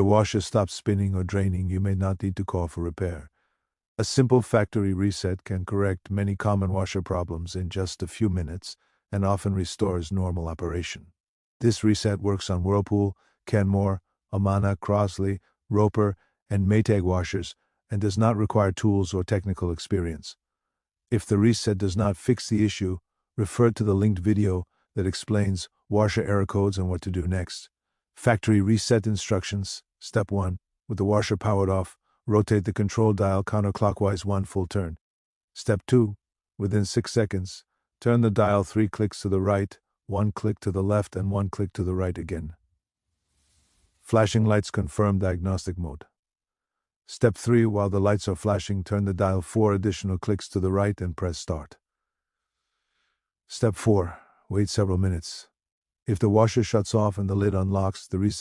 the washer stops spinning or draining, you may not need to call for repair. A simple factory reset can correct many common washer problems in just a few minutes and often restores normal operation. This reset works on Whirlpool, Kenmore, Amana, Crossley, Roper, and Maytag washers and does not require tools or technical experience. If the reset does not fix the issue, refer to the linked video that explains washer error codes and what to do next. Factory reset instructions. Step 1. With the washer powered off, rotate the control dial counterclockwise 1 full turn. Step 2. Within 6 seconds, turn the dial 3 clicks to the right, 1 click to the left, and 1 click to the right again. Flashing lights confirm diagnostic mode. Step 3. While the lights are flashing, turn the dial 4 additional clicks to the right and press start. Step 4. Wait several minutes. If the washer shuts off and the lid unlocks, the reset